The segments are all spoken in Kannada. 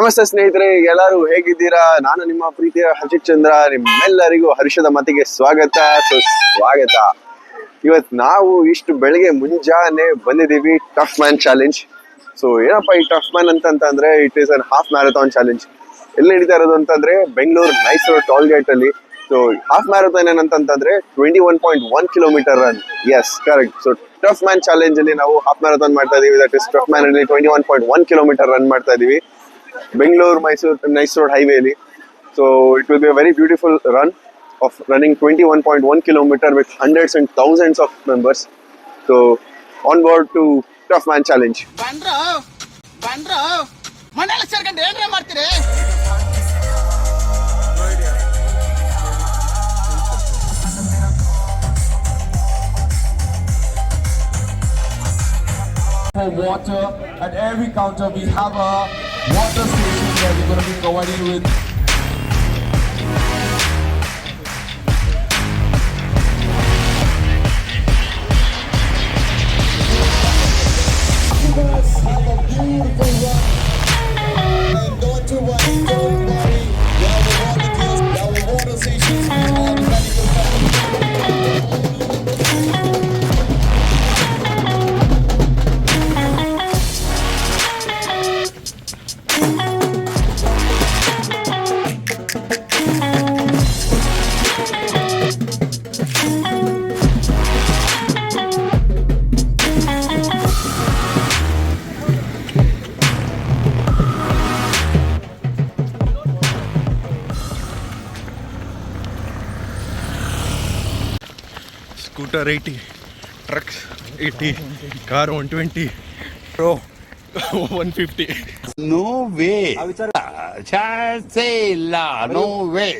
ನಮಸ್ತೆ ಸ್ನೇಹಿತರೆ, ಎಲ್ಲರೂ ಹೇಗಿದ್ದೀರಾ? ನಾನು ನಿಮ್ಮ ಪ್ರೀತಿಯ ಹರ್ಷಿತ್ ಚಂದ್ರ. ನಿಮ್ಮೆಲ್ಲರಿಗೂ ಹರ್ಷದ ಮತಿಗೆ ಸ್ವಾಗತ. ಇವತ್ತು ನಾವು ಇಷ್ಟು ಬೆಳಗ್ಗೆ ಮುಂಜಾನೆ ಬಂದಿದ್ದೀವಿ ಟಫ್ ಮ್ಯಾನ್ ಚಾಲೆಂಜ್. ಸೊ ಏನಪ್ಪ ಈ ಟಫ್ ಮ್ಯಾನ್ ಅಂತಂದ್ರೆ it is an half marathon challenge. ಎಲ್ಲಿ ನಡೀತಾ ಇರೋದು ಅಂತಂದ್ರೆ ಬೆಂಗಳೂರು ಮೈಸೂರು ಟೋಲ್ ಗೇಟ್ ಅಲ್ಲಿ. ಸೊ ಹಾಫ್ ಮ್ಯಾರಥಾನ್ ಏನಂತಂದ್ರೆ 21.1 kilometre run. Yes, correct. So tough man challenge ಅಲ್ಲಿ ನಾವು ಹಾಫ್ ಮ್ಯಾರಥಾನ್ ಮಾಡ್ತಾ ಇದೀವಿ. ದಟ್ ಇಸ್ ಟಫ್ ಮ್ಯಾನ್ ಅಲ್ಲಿ 21.1 ಕಿಲೋಮೀಟರ್ ರನ್ ಮಾಡ್ತಾ ಇದೀವಿ Bengaluru Mysuru ಹೈವೇಲಿ. So it will be a very beautiful run of running 21.1 kilometer with hundreds and thousands of members. So on board to Tough Man Challenge. ಬಂದ್ರು ಮನೆಯಲ್ಲಿ ಸೇರ್ಕೊಂಡು ಏನ್ರೆ ಮಾಡ್ತೀರಿ? For water at every counter we have a water station that we're going to be providing with. Have a beautiful run. And don't worry. There are volunteers, there are water stations, and medical Scooter 80, trucks 80, car 120, pro 150. No way. Chance ಇಲ್ಲ. No way.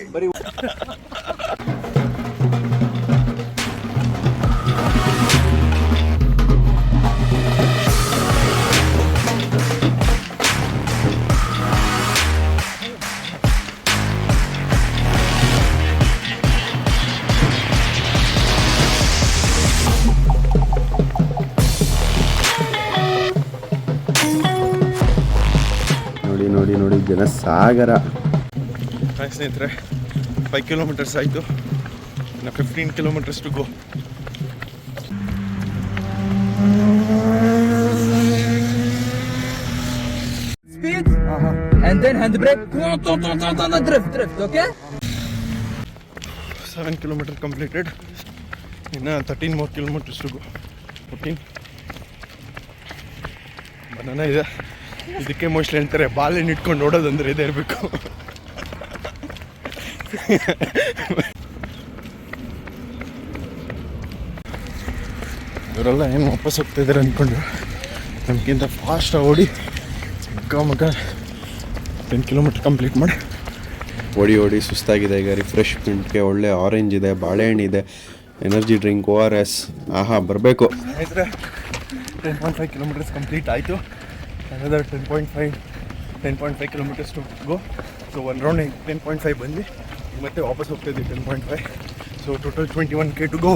ನೋಡಿ ಜನಸಾಗರ. ಹಾಯ್ ಸ್ನೇಹಿತರೆ, 5 ಕಿಲೋಮೀಟರ್ಸ್ ಆಯಿತು. ಇನ್ನು 15 kilometres to go. Speed and then handbrake. Drift, okay? 7 kilometers completed. ಇನ್ನು 13 more kilometers to go. 14. Banana ಇದೆ. ಇದಕ್ಕೆ ಮೋಸ್ಟ್ಲಿ ಅಂತಾರೆ ಬಾಲೆನ್ ಇಟ್ಕೊಂಡು ಓಡೋದಂದ್ರೆ ಇದೇ ಇರಬೇಕು. ಇವರೆಲ್ಲ ಏನು ವಾಪಸ್ ಹೋಗ್ತಾ ಇದ್ದಾರೆ ಅಂದ್ಕೊಂಡ್ರು. ನಮಗಿಂತ ಫಾಸ್ಟಾಗಿ ಓಡಿ ಮಗ 10 ಕಿಲೋಮೀಟರ್ ಕಂಪ್ಲೀಟ್ ಮಾಡಿ ಓಡಿ ಸುಸ್ತಾಗಿದೆ. ಈಗ ರಿಫ್ರೆಶ್ಮೆಂಟ್ಗೆ ಒಳ್ಳೆ ಆರೆಂಜ್ ಇದೆ, ಬಾಳೆಹಣ್ಣಿದೆ, ಎನರ್ಜಿ ಡ್ರಿಂಕ್, ORS. ಆಹಾ, ಬರಬೇಕು. ಸ್ನೇಹಿತರೆ, 10.5 ಕಿಲೋಮೀಟರ್ಸ್ ಕಂಪ್ಲೀಟ್ ಆಯಿತು. another 10.5 kilometers to go. So one round 10.5 ಬಂದ್ವಿ, ಮತ್ತೆ ವಾಪಸ್ ಹೋಗ್ತಾ ಇದ್ವಿ 10.5. So total 21K to go.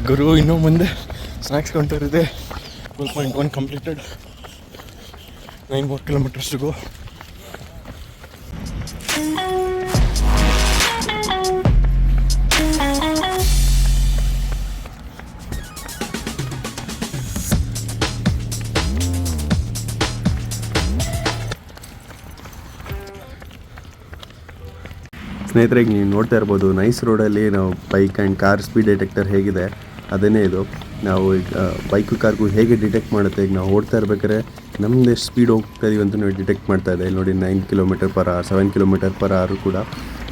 ಗುರು ಇನ್ನೂ ಮುಂದೆ ಸ್ನ್ಯಾಕ್ಸ್ ಕೌಂಟರ್ ಇದೆ. 12.1 completed. 9 more kilometers to go. ಸ್ನೇಹಿತರೆ, ಈಗ ನೀವು ನೋಡ್ತಾ ಇರ್ಬೋದು ನೈಸ್ ರೋಡಲ್ಲಿ ನಾವು bike and car speed detector ಹೇಗಿದೆ ಅದನ್ನೇ ಇದು. ನಾವು ಈಗ ಬೈಕು ಕಾರ್ಗೂ ಹೇಗೆ ಡಿಟೆಕ್ಟ್ ಮಾಡುತ್ತೆ, ಈಗ ನಾವು ಓಡ್ತಾ ಇರ್ಬೇಕಾದ್ರೆ ನಮ್ಮದು ಎಷ್ಟು ಸ್ಪೀಡ್ ಹೋಗ್ತಾ ಇದೀವಿ ಅಂತ ನಾವು ಡಿಟೆಕ್ಟ್ ಮಾಡ್ತಾ ಇದೆ. ನೋಡಿ 9 km/h, 7 km/h ಕೂಡ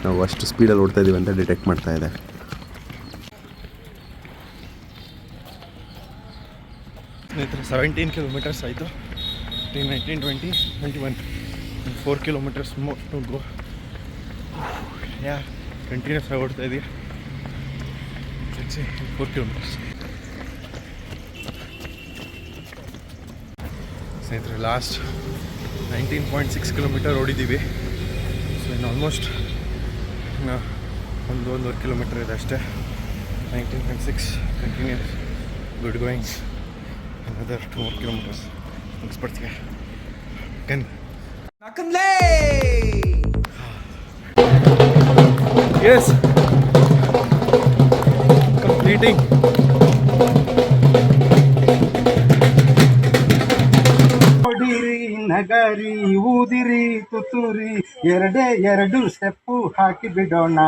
ನಾವು ಅಷ್ಟು ಸ್ಪೀಡಲ್ಲಿ ಓಡ್ತಾ ಇದೀವಿ ಅಂತ ಡಿಟೆಕ್ಟ್ ಮಾಡ್ತಾ ಇದೆ. ಸ್ನೇಹಿತರೆ, 17 ಕಿಲೋಮೀಟರ್ಸ್ ಆಯಿತು. 19, 20, 21, 4 kilometers more to go. Continuous ಆಗಿ ಓಡ್ತಾ ಇದೀವಿ. 4 kilometers. ಸ್ನೇಹಿತರೆ, ಲಾಸ್ಟ್ 19.6 ಕಿಲೋಮೀಟರ್ ಓಡಿದ್ದೀವಿ. ಸೊ ಇನ್ನು ಆಲ್ಮೋಸ್ಟ್ ಒಂದೂವರೆ ಕಿಲೋಮೀಟರ್ ಇದೆ ಅಷ್ಟೇ. 19.6 continuous, good going. Another 2 more kilometers. ಮುಗಿಸ್ಬಿಡ್ತೀವಿ. Again. Yes. Completing. ಹೊಡಿರಿ ನಗರಿ ಊದಿರಿ ತುತ್ತೂರಿ ಎರಡು ಸ್ಟೆಪ್ಪು ಹಾಕಿ ಬಿಡೋಣ.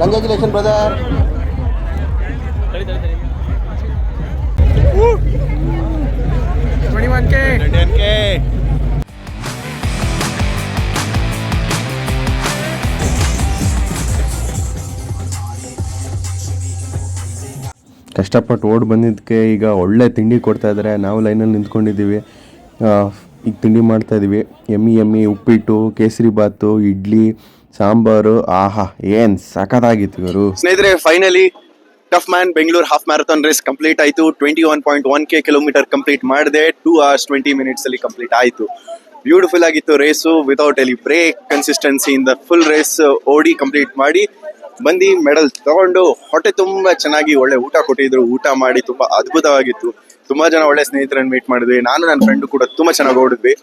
Congratulation brother. ಕಷ್ಟಪಟ್ಟು ಓಡಿ ಬಂದಿದ್ದಕ್ಕೆ ಈಗ ಒಳ್ಳೆ ತಿಂಡಿ ಕೊಡ್ತಾ ಇದ್ದಾರೆ. ನಾವು ಲೈನಲ್ಲಿ ನಿಂತ್ಕೊಂಡಿದ್ದೀವಿ. ಈಗ ತಿಂಡಿ ಮಾಡ್ತಾ ಇದ್ದೀವಿ. ಎಮ್ಮಿ ಉಪ್ಪಿಟ್ಟು, ಕೇಸರಿ ಬಾತು, ಇಡ್ಲಿ, ಸಾಂಬಾರು. ಆಹಾ, ಏನು ಸಖತ್ತಾಗಿತ್ತು ಇವರು. ಸ್ನೇಹಿತರೆ, finally tough man Bengaluru half marathon race complete ಆಯಿತು. 21.1 ಕಿಲೋಮೀಟರ್ ಕಂಪ್ಲೀಟ್ ಮಾಡಿದೆ. 2 hours 20 minutes ಅಲ್ಲಿ ಕಂಪ್ಲೀಟ್ ಆಯಿತು. ಬ್ಯೂಟಿಫುಲ್ ಆಗಿತ್ತು ರೇಸು, ವಿತೌಟ್ ಎನಿ ಬ್ರೇಕ್, ಕನ್ಸಿಸ್ಟೆನ್ಸಿಯಿಂದ ಫುಲ್ ರೇಸ್ ಓಡಿ ಕಂಪ್ಲೀಟ್ ಮಾಡಿ ಬಂದು ಮೆಡಲ್ ತಗೊಂಡು ಹೊಟ್ಟೆ ತುಂಬ ಚೆನ್ನಾಗಿ ಒಳ್ಳೆ ಊಟ ಕೊಟ್ಟಿದ್ರು. ಊಟ ಮಾಡಿ ತುಂಬ ಅದ್ಭುತವಾಗಿತ್ತು. ತುಂಬ ಜನ ಒಳ್ಳೆ ಸ್ನೇಹಿತರನ್ನು ಮೀಟ್ ಮಾಡಿದ್ವಿ. ನಾನು ನನ್ನ ಫ್ರೆಂಡು ಕೂಡ ತುಂಬ ಚೆನ್ನಾಗಿ ಓಡಿದ್ವಿ.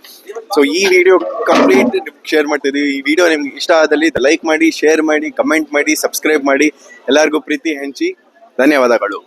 ಸೊ ಈ ವಿಡಿಯೋ ಕಂಪ್ಲೀಟ್ ಶೇರ್ ಮಾಡ್ತಿದ್ವಿ. ಈ ವಿಡಿಯೋ ನಿಮ್ಗೆ ಇಷ್ಟ ಆದಲ್ಲಿ ಲೈಕ್ ಮಾಡಿ, ಶೇರ್ ಮಾಡಿ, ಕಮೆಂಟ್ ಮಾಡಿ, ಸಬ್ಸ್ಕ್ರೈಬ್ ಮಾಡಿ. ಎಲ್ಲರಿಗೂ ಪ್ರೀತಿ ಹಂಚಿ. ಧನ್ಯವಾದಗಳು.